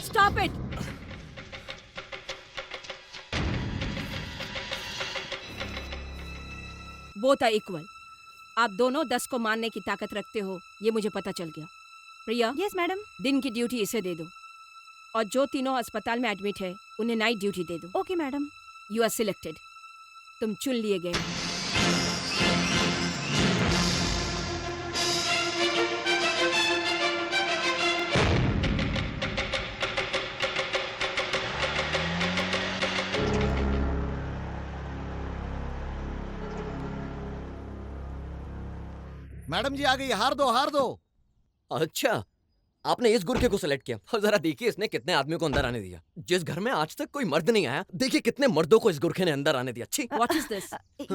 Stop it! Both are equal. आप दोनों 10 को मारने की ताकत रखते हो, ये मुझे पता चल गया। प्रिया, यस मैडम। दिन की ड्यूटी इसे दे दो और जो तीनों अस्पताल में एडमिट है उन्हें नाइट ड्यूटी दे दो। Okay madam. You are selected. तुम चुन लिए गए हो। मैडम जी आ गई, हार दो हार दो। अच्छा, आपने इस गुरखे को सिलेक्ट किया और जरा देखिए इसने कितने आदमियों को अंदर आने दिया। जिस घर में आज तक कोई मर्द नहीं आया, देखिए कितने मर्दों को इस गुरखे ने अंदर आने दिया। छी, What is this?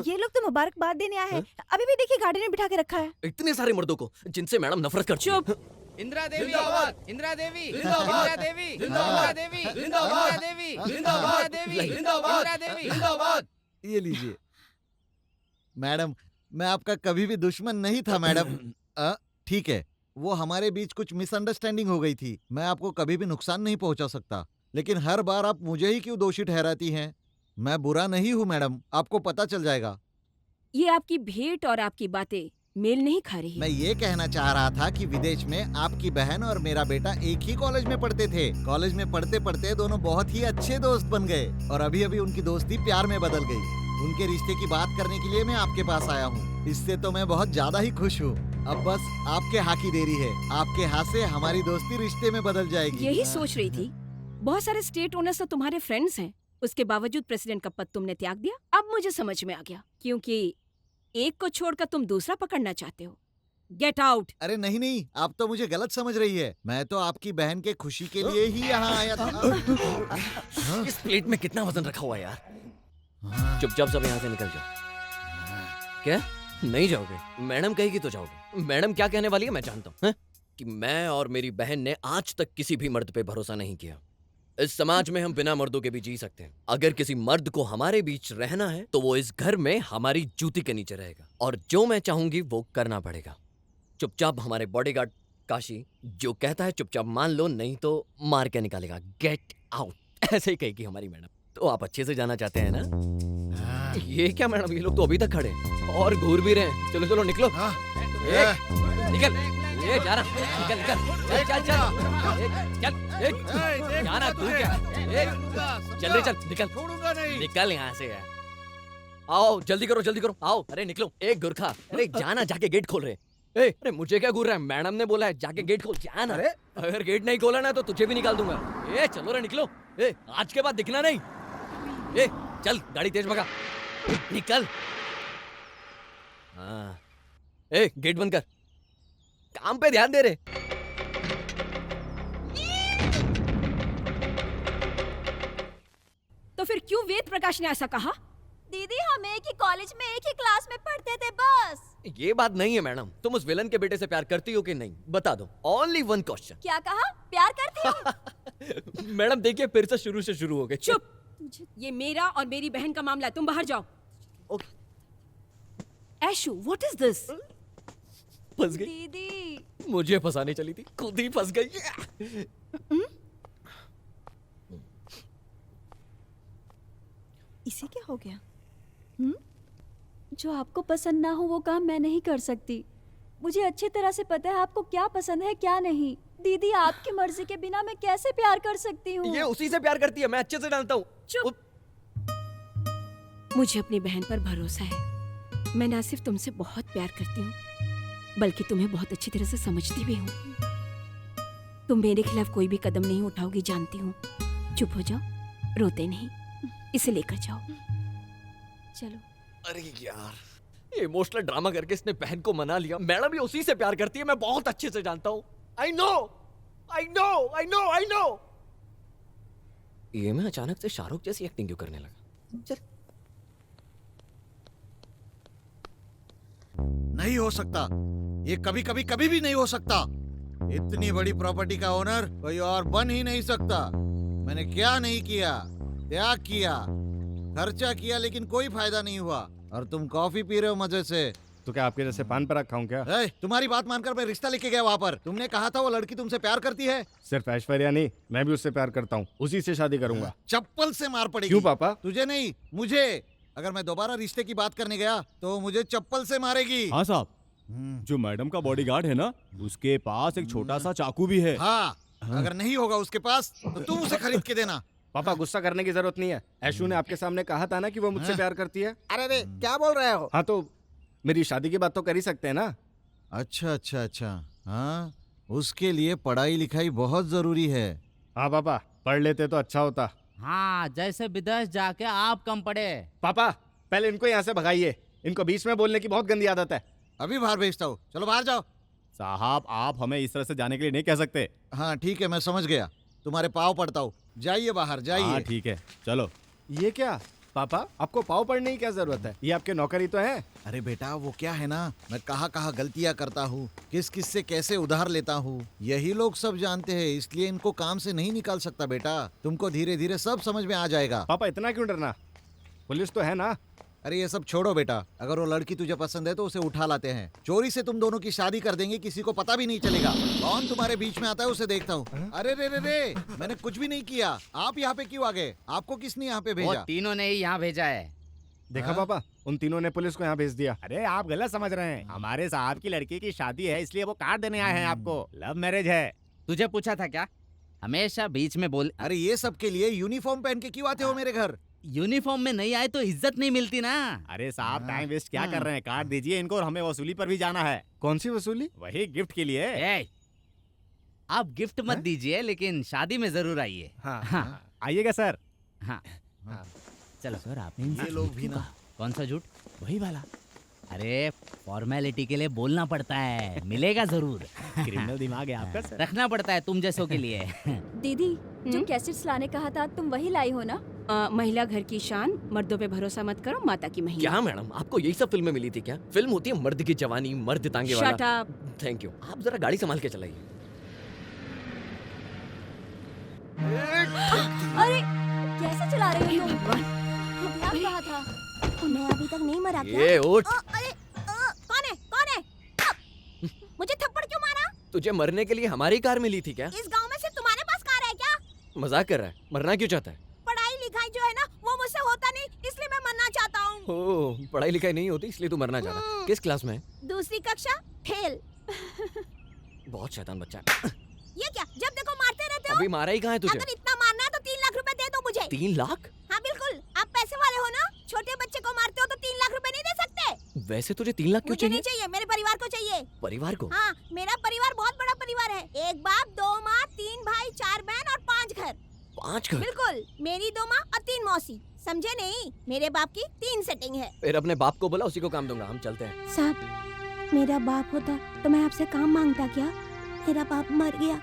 ये लोग तो मुबारकबाद देने आए हैं। अभी भी देखिए गाड़ी में बिठा के रखा है। इतने सारे मर्दों को जिनसे मैडम नफरत करती है। चुप! इंदिरा देवी, इंदिरा देवी, इंदिरा देवी, इंदिरा देवी, इंदिरा देवी, इंदिरा देवी, इंदिरा देवी, जिंदाबाद। ये लीजिए मैडम, मैं आपका कभी भी दुश्मन नहीं था मैडम। ठीक है, वो हमारे बीच कुछ मिसअंडरस्टैंडिंग हो गई थी। मैं आपको कभी भी नुकसान नहीं पहुंचा सकता, लेकिन हर बार आप मुझे ही क्यों दोषी ठहराती हैं? मैं बुरा नहीं हूं मैडम, आपको पता चल जाएगा। ये आपकी भेंट और आपकी बातें मेल नहीं खा रही। मैं ये कहना चाह रहा था कि विदेश में आपकी बहन और मेरा बेटा एक ही कॉलेज में पढ़ते थे। कॉलेज में पढ़ते पढ़ते दोनों बहुत ही अच्छे दोस्त बन गए और अभी अभी उनकी दोस्ती प्यार में बदल गई। उनके रिश्ते की बात करने के लिए मैं आपके पास आया हूँ। इससे तो मैं बहुत ज्यादा ही खुश हूँ। अब बस आपके हाथ की देरी है। आपके हाथ से हमारी दोस्ती रिश्ते में बदल जाएगी। यही सोच रही थी। बहुत सारे स्टेट ओनर्स तो तुम्हारे फ्रेंड्स हैं, उसके बावजूद प्रेसिडेंट का पद तुमने त्याग दिया। अब मुझे समझ में आ गया, क्योंकि एक को छोड़कर तुम दूसरा पकड़ना चाहते हो। Get out! अरे नहीं नहीं, आप तो मुझे गलत समझ रही है। मैं तो आपकी बहन के खुशी के लिए ही यहाँ आया था। इस प्लेट में कितना वजन रखा हुआ है यार। चुपचाप सब यहाँ से निकल जाओ। क्या? नहीं जाओगे? मैडम कहेगी तो जाओगे। मैडम क्या कहने वाली है मैं जानता हूँ, कि मैं और मेरी बहन ने आज तक किसी भी मर्द पे भरोसा नहीं किया। इस समाज में हम बिना मर्दों के भी जी सकते हैं। अगर किसी मर्द को हमारे बीच रहना है तो वो इस घर में हमारी जूती के नीचे रहेगा, और जो मैं चाहूंगी वो करना पड़ेगा। चुपचाप हमारे बॉडीगार्ड काशी जो कहता है चुपचाप मान लो, नहीं तो मार के निकालेगा। गेट आउट ऐसे ही कहेगी हमारी मैडम। तो आप अच्छे से जाना चाहते हैं ना? ये क्या मैडम, ये लोग तो अभी तक खड़े हैं और घूर भी रहे हैं। चलो चलो निकलो। निकल, ये जा रहा, निकल निकल, चल चल चल, जाना तू क्या? चल रे चल, निकल निकल यहाँ से यार। आओ जल्दी करो आओ। अरे निकलो। एक गुरखा, अरे जाना, जाके गेट खोल रहे। अरे मुझे क्या घूर रहा है? मैडम ने बोला है जाके गेट खोल, जाना। अगर गेट नहीं खोला ना तो तुझे भी निकाल दूंगा। चलो रे निकलो। आज के बाद दिखना नहीं। चल गाड़ी तेज भगा, निकल। हाँ, गेट बंद कर, काम पे ध्यान दे रे। तो फिर क्यों वेद प्रकाश ने ऐसा कहा? दीदी हम एक ही कॉलेज में एक ही क्लास में पढ़ते थे बस। ये बात नहीं है मैडम। तुम उस विलन के बेटे से प्यार करती हो कि नहीं? बता दो। Only one question. क्या कहा? प्यार करती हो? मैडम देखिए फिर से शुरू हो गए। चुप! ये मेरा और मेरी बहन का मामला है, तुम बाहर जाओ। ऐशु, व्हाट इज दिस? फंस गई। दीदी मुझे फंसाने चली थी, खुद ही फंस गई। इसे क्या हो गया? जो आपको पसंद ना हो वो काम मैं नहीं कर सकती। मुझे अच्छी तरह से पता है आपको क्या पसंद है क्या नहीं। दीदी आपकी मर्जी के बिना मैं कैसे प्यार कर सकती हूँ? ये उसी से प्यार करती है, मैं अच्छे से जानता हूँ। चुप। मुझे अपनी बहन पर भरोसा है। मैं ना सिर्फ तुमसे बहुत प्यार करती हूँ बल्कि तुम्हें बहुत अच्छी तरह से समझती भी हूँ। तुम मेरे खिलाफ कोई भी कदम नहीं उठाओगी जानती हूँ। चुप हो जाओ, रोते नहीं, इसे लेकर जाओ। चलो। अरे यार, ये इमोशनल ड्रामा करके इसने बहन को मना लिया। मैडम भी उसी से प्यार करती है, मैं बहुत अच्छे से जानता हूँ। I know! ये मैं अचानक से शाहरुख जैसी एक्टिंग क्यों करने लगा? चल। नहीं हो सकता, ये कभी कभी कभी भी नहीं हो सकता। इतनी बड़ी प्रॉपर्टी का ओनर कोई और बन ही नहीं सकता। मैंने क्या नहीं किया, त्याग किया, खर्चा किया, लेकिन कोई फायदा नहीं हुआ। और तुम कॉफी पी रहे हो मजे से। तो क्या आपके जैसे पान पर रखा हूँ क्या? तुम्हारी बात मानकर मैं रिश्ता लेके गया वहाँ पर। तुमने कहा था वो लड़की तुमसे प्यार करती है। सिर्फ ऐश्वर्या नहीं, मैं भी उससे प्यार करता हूँ, उसी से शादी करूंगा। चप्पल से मार पड़ेगी। क्यों पापा? तुझे नहीं, मुझे। अगर मैं दोबारा रिश्ते की बात करने गया तो मुझे चप्पल से मारेगी। हाँ साहब, जो मैडम का बॉडीगार्ड है ना, उसके पास एक छोटा सा चाकू भी है। हाँ, अगर नहीं होगा उसके पास तो तुम उसे खरीद के देना। पापा गुस्सा करने की जरूरत नहीं है। ऐशु ने आपके सामने कहा था ना कि वो मुझसे प्यार करती है। अरे रे, क्या बोल रहे हो? हाँ तो मेरी शादी की बात तो कर ही सकते हैं ना। अच्छा। हाँ, उसके लिए पढ़ाई लिखाई बहुत जरूरी है। हाँ पापा, पढ़ लेते तो अच्छा होता। हाँ, जैसे विदेश जाके आप कम पढ़े। पापा पहले इनको यहाँ से भगाइए, इनको बीच में बोलने की बहुत गंदी आदत है। अभी बाहर भेजता हूँ, चलो बाहर जाओ। साहब, आप हमें इस तरह से जाने के लिए नहीं कह सकते। हाँ ठीक है, मैं समझ गया, तुम्हारे पाँव पड़ता हूँ। जाइए बाहर, हाँ जाइए। ठीक है, चलो। ये क्या पापा, आपको पाव पढ़ने की क्या जरूरत है? ये आपके नौकरी तो है। अरे बेटा, वो क्या है ना, मैं कहाँ गलतियाँ करता हूँ, किस किस से कैसे उधार लेता हूँ, यही लोग सब जानते हैं। इसलिए इनको काम से नहीं निकाल सकता बेटा। तुमको धीरे धीरे सब समझ में आ जाएगा। पापा इतना क्यों डरना, पुलिस तो है ना। अरे ये सब छोड़ो बेटा, अगर वो लड़की तुझे पसंद है तो उसे उठा लाते हैं। चोरी से तुम दोनों की शादी कर देंगे, किसी को पता भी नहीं चलेगा। कौन तुम्हारे बीच में आता है उसे देखता हूँ। अरे रे, मैंने कुछ भी नहीं किया। आप यहाँ पे क्यों आ गए? आपको किसने यहाँ पे वो भेजा? तीनों ने ही यहाँ भेजा है। देखा हाँ? पापा, उन तीनों ने पुलिस को यहाँ भेज दिया। अरे आप गलत समझ रहे हैं, हमारे साहब की लड़की की शादी है, इसलिए वो कार्ड देने आए हैं आपको। लव मैरिज है। तुझे पूछा था क्या? हमेशा बीच में बोल। अरे ये सब के लिए यूनिफॉर्म पहन के क्यों आते हो मेरे घर? यूनिफॉर्म में नहीं आए तो इज्जत नहीं मिलती ना। अरे साहब, टाइम वेस्ट क्या कर रहे हैं? कार्ड दीजिए इनको, और हमें वसूली पर भी जाना है। कौन सी वसूली? वही गिफ्ट के लिए। ए, आप गिफ्ट मत दीजिए, लेकिन शादी में जरूर आइए। हाँ। आइएगा सर। हाँ, चलो सर। आपने ये लोग भी ना। कौन सा झूठ? वही वाला। अरे फॉर्मेलिटी के लिए बोलना पड़ता है, मिलेगा जरूर। क्रिमिनल दिमाग है आपका सर। रखना पड़ता है तुम जैसों के लिए। दीदी जो कैसेट्स लाने कहा था तुम वही लाई हो ना? महिला घर की शान, मर्दों पे भरोसा मत करो, माता की महिला। क्या मैडम, आपको यही सब फिल्में मिली थी क्या? फिल्म होती है मर्द की जवानी, मर्द तांगे Shut वाला। up. Thank you. आप जरा गाड़ी संभाल के चलाइए। अरे कैसे चला रही हो तुम? ध्यान कहा था। मैं अभी तक नहीं मरा क्या? ये उठ। अरे कौन है? मुझे थप्पड़ क्यों मारा? तुझे मरने के लिए हमारी कार मिली थी क्या? इस गांव में सिर्फ तुम्हारे पास कार है क्या? मजाक कर रहा है? मरना क्यों चाहता है? पढ़ाई लिखाई जो है ना, वो मुझसे होता नहीं, इसलिए मैं मरना चाहता हूँ। ओह, पढ़ाई लिखाई नहीं होती इसलिए तू मरना चाहता है। किस क्लास में है? दूसरी कक्षा, फेल। बहुत शैतान बच्चा है। ये क्या, जब देखो मारते रहते हो? अभी मारा ही कहाँ है तुझे? अगर इतना मारना है तो 3 लाख रुपए दे दो मुझे। 3 लाख? हाँ बिल्कुल, आप पैसे वाले हो ना। छोटे बच्चे को मारते हो तो 3 लाख रुपए नहीं दे सकते। वैसे तुझे 3 लाख क्यों मुझे नहीं चाहिए? चाहिए, मेरे परिवार को चाहिए। परिवार को? हाँ, मेरा परिवार बहुत बड़ा परिवार है। 1 बाप, 2 माँ, 3 भाई, 4 बहन और 5 घर। 5 घर? बिल्कुल, मेरी 2 माँ और 3 मौसी। समझे नहीं? मेरे बाप की 3 सेटिंग है। फिर अपने बाप को बोला, उसी को काम दूंगा। हम चलते हैं। साहब, मेरा बाप होता तो मैं आपसे काम मांगता क्या? मेरा बाप मर गया।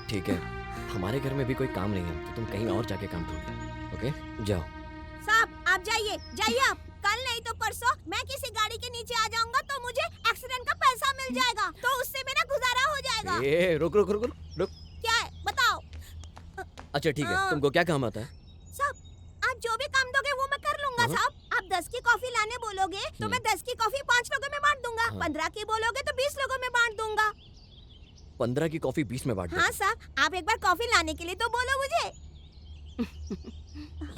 ठीक है, हमारे घर में भी कोई काम नहीं है तो तुम कहीं और जाके काम ढूंढो। ओके, जाओ। साहब आप जाइए आप। कल नहीं तो परसों मैं किसी गाड़ी के नीचे आ जाऊंगा तो मुझे एक्सीडेंट का पैसा मिल जाएगा, तो उससे मेरा गुजारा हो जाएगा। ए, रुक। क्या है बताओ? अच्छा ठीक है, तुमको क्या काम आता है? साहब आप जो भी काम दोगे वो मैं कर लूंगा। साहब आप 10 की कॉफी लाने बोलोगे तो मैं 10 की कॉफी 5 लोगों में बांट दूंगा। 15 की बोलोगे तो 20 लोगों में बांट दूंगा। 15 की कॉफी 20 में बांट दो। हाँ साहब, आप एक बार कॉफी लाने के लिए तो बोलो मुझे।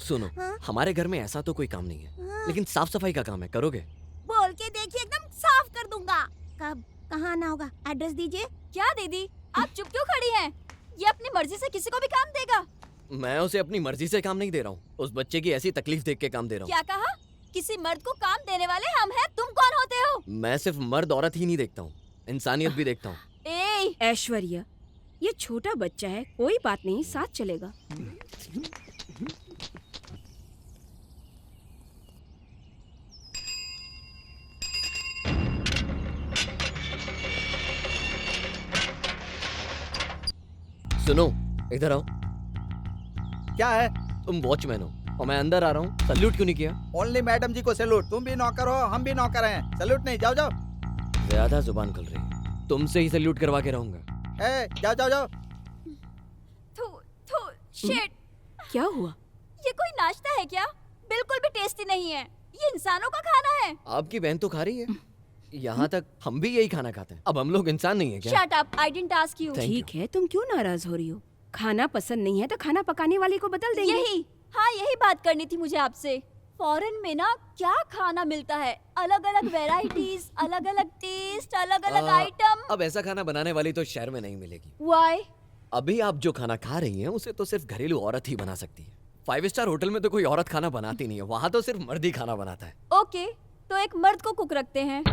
सुनो, हाँ? हमारे घर में ऐसा तो कोई काम नहीं है, हाँ। लेकिन साफ सफाई का काम है, करोगे? बोल के देखिए, एकदम साफ कर दूंगा। कब कहाँ आना होगा, एड्रेस दीजिए। क्या दीदी, आप चुप क्यों खड़ी हैं? ये अपनी मर्जी से किसी को भी काम देगा। मैं उसे अपनी मर्जी से काम नहीं दे रहा हूँ, उस बच्चे की ऐसी तकलीफ देख के काम दे रहा हूँ। क्या कहा? किसी मर्द को काम देने वाले हम हैं, तुम कौन होते हो? मैं सिर्फ मर्द औरत ही नहीं देखता हूँ, इंसानियत भी देखता हूँ। ए, ऐश्वर्या, ये छोटा बच्चा है, कोई बात नहीं, साथ चलेगा। सुनो, इधर आओ। क्या है? तुम वॉचमैन हो और मैं अंदर आ रहा हूँ, सल्यूट क्यों नहीं किया? ओनली मैडम जी को सैल्यूट। तुम भी नौकर हो, हम भी नौकर हैं। सैल्यूट नहीं, जाओ जाओ। ज्यादा जुबान खुल रही है, तुमसे ही सल्यूट करवा के रहूंगा। ए, जाओ जाओ जाओ। थू थू शिट। क्या हुआ? ये कोई नाश्ता है क्या? बिल्कुल भी टेस्टी नहीं है। ये इंसानों का खाना है। आपकी बहन तो खा रही है, यहाँ तक हम भी यही खाना खाते हैं। अब हम लोग इंसान नहीं है क्या? Shut up, I didn't ask you. Thank ठीक है, तुम क्यों नाराज हो रही हो? खाना पसंद नहीं है तो खाना पकाने वाली को बदल देंगे। यही बात करनी थी मुझे आपसे। फॉरेन में ना क्या खाना मिलता है, अलग अलग वेराइटीज, अलग अलग टेस्ट, अलग अलग आइटम। अब ऐसा खाना बनाने वाली तो शहर में नहीं मिलेगी। व्हाई? अभी आप जो खाना खा रही हैं उसे तो सिर्फ घरेलू औरत ही बना सकती है। 5 स्टार होटल में तो कोई औरत खाना बनाती नहीं है, वहाँ तो सिर्फ मर्द ही खाना बनाता है। ओके, तो एक मर्द को कुक रखते हैं।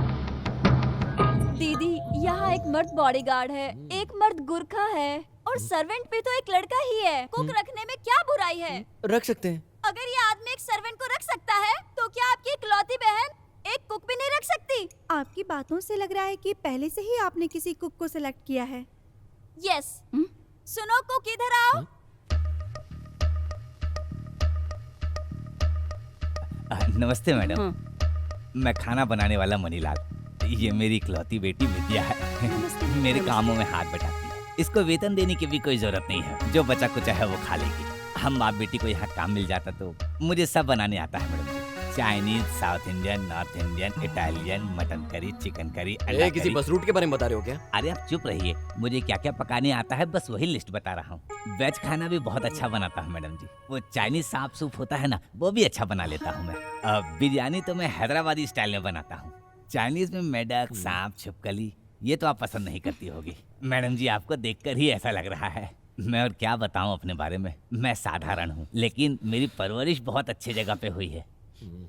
दीदी, यहाँ एक मर्द बॉडीगार्ड है, एक मर्द गुरखा है और सर्वेंट भी तो एक लड़का ही है। कुक रखने में क्या बुराई है? रख सकते हैं। अगर ये आदमी एक सर्वेंट को रख सकता है, तो क्या आपकी इकलौती बहन एक कुक भी नहीं रख सकती? आपकी बातों से लग रहा है कि पहले से ही आपने किसी कुक को सिलेक्ट किया है। यस। सुनो कुक, इधर आओ। नमस्ते मैडम। मैं खाना बनाने वाला मनीलाल। ये मेरी इकलौती बेटी विद्या है। मेरे कामों में हाथ बटाती है। इसको वेतन देने की भी कोई जरूरत नहीं है, जो बचा कुचा है वो खा लेगी। हम बाप बेटी को यहाँ काम मिल जाता तो मुझे सब बनाने आता है madam ji. Chinese, south Indian, north Indian, Italian, mutton curry, chicken curry, अंडा किसी करी। बस रूट के बारे में बता रहे हो क्या? अरे आप चुप रहिए, मुझे क्या क्या पकाने आता है बस वही लिस्ट बता रहा हूँ। वेज खाना भी बहुत अच्छा बनाता हूँ मैडम जी। वो चाइनीज सांप सूप होता है ना, वो भी अच्छा बना लेता हूँ मैं। बिरयानी तो मैं हैदराबादी स्टाइल में बनाता हूँ। चाइनीज में मेढक, सांप, छिपकली, ये तो आप पसंद नहीं करती होगी। मैडम जी, आपको देखकर ही ऐसा लग रहा है। मैं और क्या बताऊं अपने बारे में। मैं साधारण हूँ, लेकिन मेरी परवरिश बहुत अच्छी जगह पे हुई है।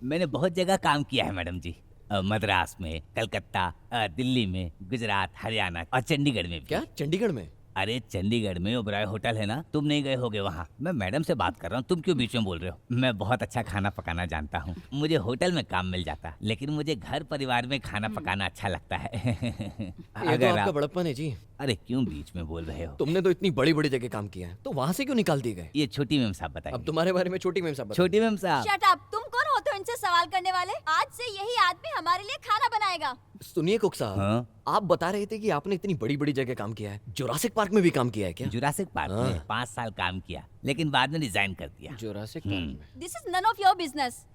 मैंने बहुत जगह काम किया है मैडम जी। मद्रास में, कलकत्ता, दिल्ली में, गुजरात, हरियाणा और चंडीगढ़ में भी। क्या चंडीगढ़ में? अरे चंडीगढ़ में ओबराय होटल है ना, तुम नहीं गए होगे वहाँ। मैं मैडम से बात कर रहा हूँ, तुम क्यों बीच में बोल रहे हो? मैं बहुत अच्छा खाना पकाना जानता हूँ। मुझे होटल में काम मिल जाता, लेकिन मुझे घर परिवार में खाना पकाना अच्छा लगता है। ये तो आपका बड़प्पन है जी। अरे क्यों बीच में बोल रहे हो? तुमने तो इतनी बड़ी बड़ी जगह काम किया है, तो वहाँ से क्यों निकाल दिए गए? ये छोटी मेम साहब बताइए। अब तुम्हारे बारे में छोटी मेम साहब बताइए। छोटी मेम साहब। शट अप, तुम कौन होते हो इनसे सवाल करने वाले? आज से यही आदमी हमारे लिए खाना बनाएगा। सुनिए कुक साहब, हाँ? आप बता रहे थे कि आपने इतनी बड़ी बड़ी जगह काम किया है। जुरासिक पार्क में भी काम किया है क्या? जुरासिक पार्क में 5 साल काम किया, लेकिन बाद में रिजाइन कर दिया। जुरासिक पार्क में? This is none of your business.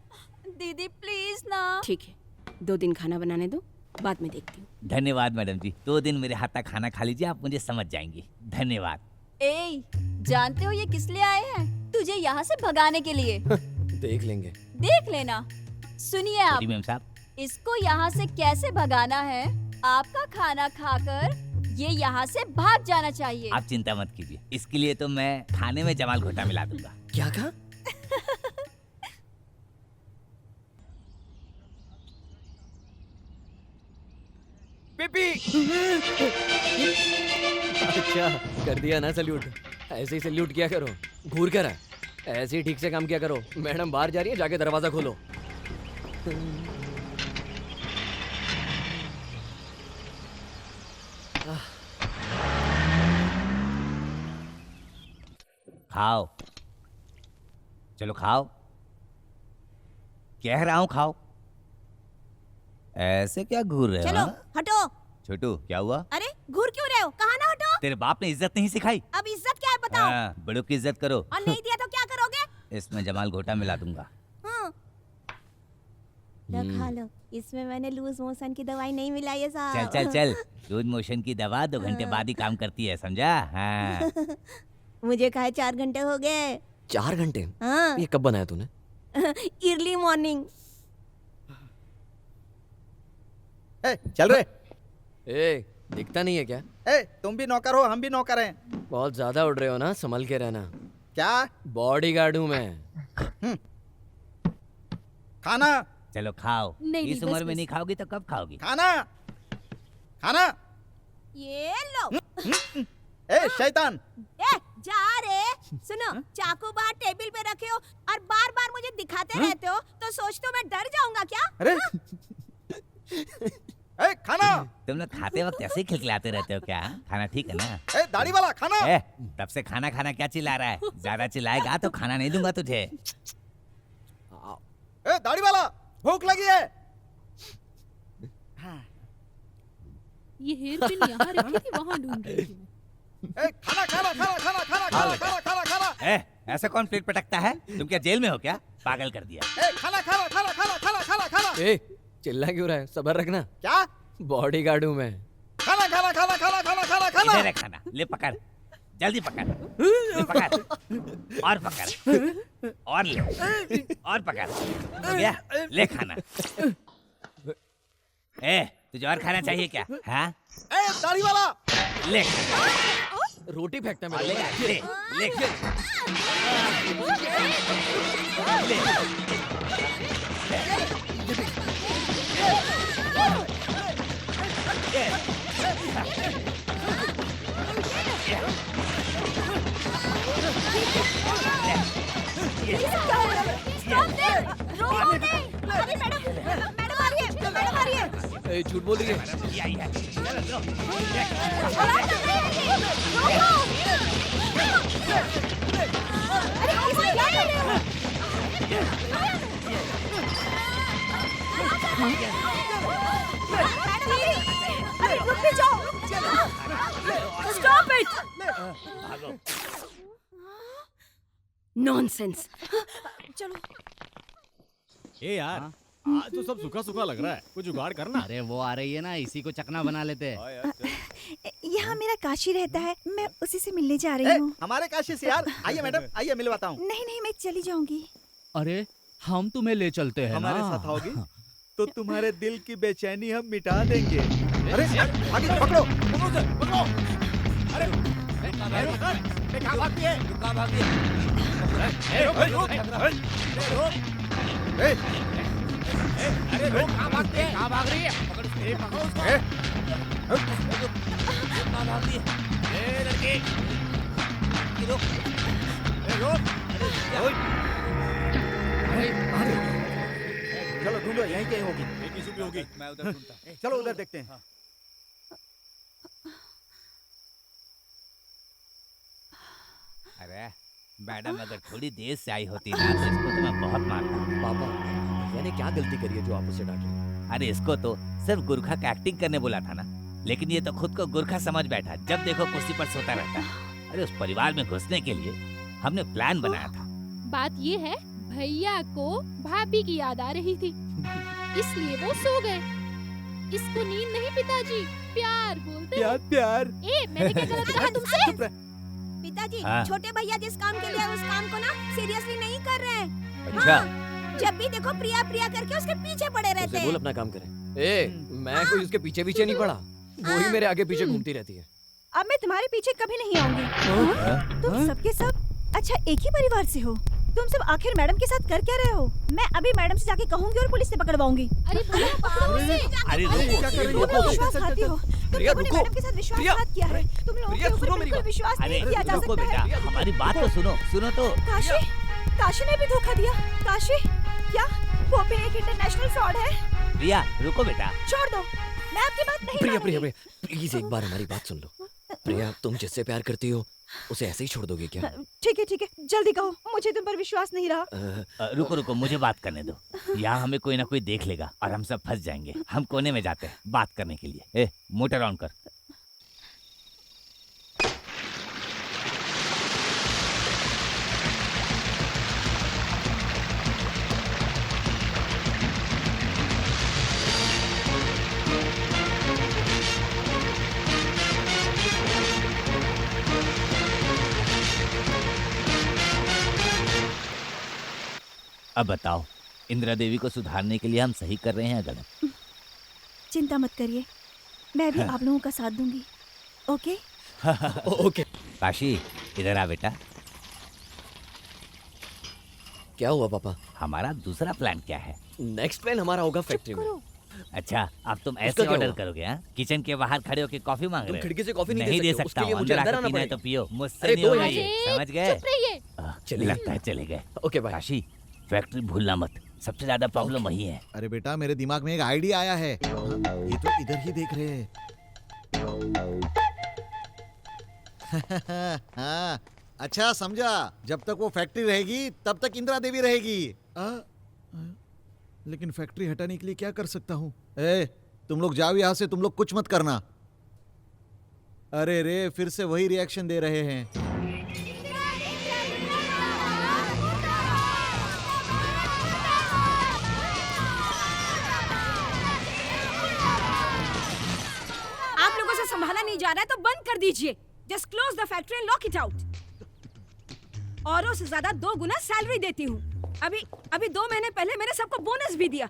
दीदी प्लीज ना। ठीक है, 2 दिन खाना बनाने दो, बाद में देखती हूँ। धन्यवाद मैडम जी, 2 दिन मेरे हाथ का खाना खा लीजिए, आप मुझे समझ जाएंगी। धन्यवाद। ए, जानते हो ये किस लिए आए हैं? तुझे यहाँ से भगाने के लिए। देख लेंगे। देख लेना। सुनिए आप, छोटी मेम साहब, इसको यहाँ से कैसे भगाना है? आपका खाना खाकर ये यहाँ से भाग जाना चाहिए। आप चिंता मत कीजिए, इसके लिए तो मैं खाने में जमाल घोटा मिला दूंगा। क्या कहा? पीपी। अच्छा, कर दिया ना सल्यूट। ऐसे ही सल्यूट किया करो। घूर कर है, ऐसे ही ठीक से काम किया करो। मैडम बाहर जा रही है, जाके दरवाजा खोलो। खाओ, चलो खाओ, कह रहा हूँ खाओ। ऐसे क्या घूर रहे हो? चलो हाँ? हटो। छोटू, क्या हुआ? अरे घूर क्यों रहे हो? कहाँ ना हटो। तेरे बाप ने इज्जत नहीं सिखाई? अब इज्जत क्या है बताओ। हाँ, बड़ों की इज्जत करो। और नहीं दिया तो क्या करोगे? इसमें जमाल घोटा मिला दूंगा। लो खा लो। इसमें मैंने लूज मोशन की दवाई नहीं मिलाई है चल साहब। चल चल, लूज मोशन की दवा 2 घंटे बाद ही काम करती है, समझा? हाँ। मुझे खाए 4 घंटे हो गए। 4 घंटे? हाँ ये कब बनाया तूने? Early morning. चल रहे। ए, दिखता नहीं है क्या? तुम भी नौकर हो, हम भी नौकर हैं। बहुत ज्यादा उड़ रहे हो ना, संभल के रहना। क्या? बॉडीगार्ड हूँ मैं। खाना चलो खाओ। नहीं, इस बस, उम्र में बस। नहीं खाओगी तो कब खाओगी? खाना खाना। ये लो। शैतान। जा रे। सुनो, चाकू बाहर टेबल पे रखे हो और बार बार मुझे दिखाते रहते हो, तो सोचते हो मैं डर जाऊंगा क्या? अरे खाना। तुम लोग खाते वक्त ऐसे ही खिलखिलाते रहते हो क्या? खाना ठीक है ना? दाढ़ी वाला खाना। तब से खाना खाना क्या चिल्ला रहा है? ज्यादा चिल्लाएगा तो खाना नहीं दूंगा तुझे। दाढ़ी वाला, भूख लगी है। ये हेयर पिन यहाँ रखी थी, वहाँ ढूंढ रही थी मैं। खाना खाना खाना खाना खाना खाना खाना खाना खाना। ऐसा कौन प्लेट पटकता है? तुम क्या जेल में हो क्या? पागल कर दिया। खाना खाना खाना खाना खाना खाना खाना। ए, चिल्ला क्यों रहा है? सब्र रखना। क्या? बॉडीगार्ड हूँ मैं। खाना खाना खाना खाना खाना खाना खाना। इधर है खाना, ले पकड़, जल्दी पकड़, ले पकड़, और पकड़, और ले, और पकड़, हो गया? ले खाना। तुझे और खाना चाहिए क्या? हाँ? दाढ़ी वाला, ले रोटी फेंकता है ले मेरे ले ले ए, झूठ बोल रही है। Stop it! Nonsense. चलो। ए यार, आज तो सब सूखा सूखा लग रहा है, कुछ जुगाड़ करना। अरे वो आ रही है ना, इसी को चकना बना लेते हैं। यहाँ मेरा काशी रहता है, मैं उसी से मिलने जा रही हूँ। हमारे काशी से यार। आइए मैडम, आइए मिलवाता हूँ। नहीं नहीं, मैं चली जाऊंगी। अरे हम तुम्हें ले चलते हैं हमारे ना। साथ आओगी तो तुम्हारे दिल की बेचैनी हम मिटा देंगे। अरे आगे पकड़ो, पकड़ो। अरे कहाँ भागती है? कहाँ भागती है? अरे रोक, कहाँ भागती है? कहाँ भाग रही है? पकड़ो उसको। कहाँ भागती है? लड़की, रोक। चलो ढूंढो, यहीं कहीं होगी। मैं उधर ढूंढता। चलो उधर देखते हैं। अरे मैडम, अगर थोड़ी देर से आई होती ना तो इसको तो मैं बहुत मारता। पापा, मैंने क्या गलती करी है जो आप उसे डांट रहे हैं? अरे इसको तो सिर्फ गुरखा का एक्टिंग करने बोला था ना, लेकिन ये तो खुद को गुरखा समझ बैठा। जब देखो कुर्सी पर सोता रहता है। अरे उस परिवार में घुसने के लिए हमने प्लान बनाया था। बात ये है, भैया को भाभी की याद आ रही थी, इसलिए वो सो गए। इसको नींद नहीं पिताजी, प्यार बोलते हैं। प्यार। ए, मैंने क्या गलत कहा तुमसे? पिताजी, हाँ। छोटे भैया जिस काम के लिए आए, उस काम को ना सीरियसली नहीं कर रहे हैं। अच्छा, जब भी देखो प्रिया प्रिया करके उसके पीछे पड़े रहते उसे हैं। बोल अपना काम करे। ए, मैं कोई उसके पीछे पीछे नहीं पड़ा, वो ही मेरे आगे पीछे घूमती रहती है। अब मैं तुम्हारे पीछे कभी नहीं आऊंगी। तुम सबके सब अच्छा एक ही परिवार से हो। तुम सब आखिर मैडम के साथ कर क्या रहे हो? मैं अभी मैडम से जाके कहूंगी और पुलिस से पकड़वाऊंगी। अरे बोलो, पकड़ो उसे। अरे तुम लोग विश्वासघाती हो। तुम प्रिया, लोगों ने रुको। मैडम के साथ विश्वासघात किया है। तुम लोगों प्रिया, के ऊपर सुनो मेरी बिल्कुल बात। विश्वास अरे नहीं किया जा रुको सकता है। बेटा, हमारी बात तो सुनो, सुनो तो। काशी ने भी धोखा दिया। काशी क्या वो भी एक इंटरनेशनल फ्रॉड है? प्रिया रुको बेटा। छोड़ दो, मैं आपकी बात नहीं प्रिया, मानूंगी। प्रिया, प्रिया, प्लीज एक बार हमारी बात सुन लो। प्रिया, तुम जिससे प्यार करती हो उसे ऐसे ही छोड़ दोगे क्या? ठीक है, जल्दी कहो, मुझे तुम पर विश्वास नहीं रहा। रुको रुको, मुझे बात करने दो। यहाँ हमें कोई ना कोई देख लेगा और हम सब फंस जाएंगे। हम कोने में जाते हैं बात करने के लिए। मोटर ऑन कर। अब बताओ, इंदिरा देवी को सुधारने के लिए हम सही कर रहे हैं या गलत? चिंता मत करिए, मैं भी आप लोगों का साथ दूंगी। ओके? ओके। काशी, इधर आ बेटा। क्या हुआ पापा? हमारा दूसरा प्लान क्या है? नेक्स्ट प्लान हमारा होगा फैक्ट्री में। अच्छा, अब तुम उसका ऐसे क्या ऑर्डर हुआ? करोगे? हाँ, किचन के बाहर खड़े होके कॉफी मांग तुम रहे हो? खिड़की से कॉफी नहीं नहीं दे दे सकते, सकता उसके लिए हूँ, मुझे अंदर अंदर आकर आना पीना है तो पड़ेगा। पियो, मुझसे अरे नहीं दो होगा है ये, अरे, समझ गए? चुप रहिए। चलिए। लगता है चले गए। Okay bye. काशी, फैक्ट्री भूलना मत, सबसे ज्यादा प्रॉब्लम वही है। अरे बेटा, मेरे दिमाग में एक आइडिया आया है। ये तो इधर ही देख रहे हैं। हाँ, अच्छा समझा। जब तक वो फैक्ट्री रहेगी तब तक इंदिरा देवी रहेगी। लेकिन फैक्ट्री हटाने के लिए क्या कर सकता हूँ? तुम लोग जाओ यहाँ से, तुम लोग कुछ मत करना। अरे रे, फिर से वही रिएक्शन दे रहे हैं। आप लोगों से संभाला नहीं जा रहा है तो बंद कर दीजिए। Just close the factory and lock it out. औरों से ज्यादा 2 गुना सैलरी देती हूँ। अभी 2 महीने पहले मैंने सबको बोनस भी दिया।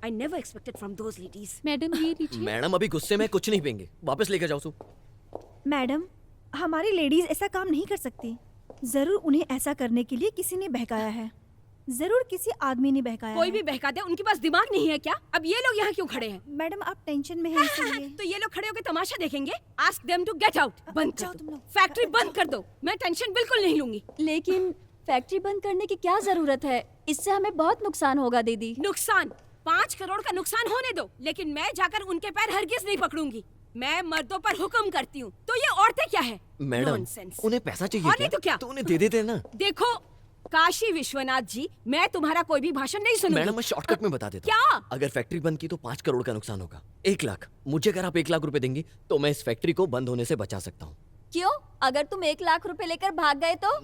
I never expected from those ladies. Madam ये लीजिए। मैडम अभी गुस्से में कुछ नहीं पेंगे, वापस लेकर जाओ। मैडम, हमारी लेडीज ऐसा काम नहीं कर सकती। जरूर उन्हें ऐसा करने के लिए किसी ने बहकाया है। जरूर किसी आदमी ने बहकाया कोई है। भी बहका दे, उनके पास दिमाग नहीं है क्या? अब ये लोग यहाँ क्यों खड़े हैं? मैडम, आप टेंशन में हैं इसलिए। तो ये लोग खड़े होकर तमाशा देखेंगे? Ask them to get out. बंद जाओ कर तुम दो। लोग। फैक्ट्री बंद कर दो। मैं टेंशन बिल्कुल नहीं लूंगी। लेकिन फैक्ट्री बंद करने की क्या जरूरत है? इससे हमें बहुत नुकसान होगा दीदी। नुकसान 5 करोड़ का नुकसान होने दो, लेकिन मैं जाकर उनके पैर हरगिज नहीं पकड़ूंगी। मैं मर्दों पर हुक्म करती हूँ, तो ये औरतें क्या है? Madam, Nonsense. उन्हें पैसा चाहिए और नहीं तो क्या? तो उन्हें दे देते ना। देखो काशी विश्वनाथ जी, मैं तुम्हारा कोई भी भाषण नहीं सुनूंगी। मैडम, मैं शॉर्टकट में बता देता क्या? हूँ। अगर फैक्ट्री बंद की तो 5 करोड़ का नुकसान होगा। 1 लाख मुझे, अगर आप 1 लाख रुपए देंगी तो मैं इस फैक्ट्री को बंद होने से बचा सकता हूँ। क्यों? अगर तुम 1 लाख रुपए लेकर भाग गए तो?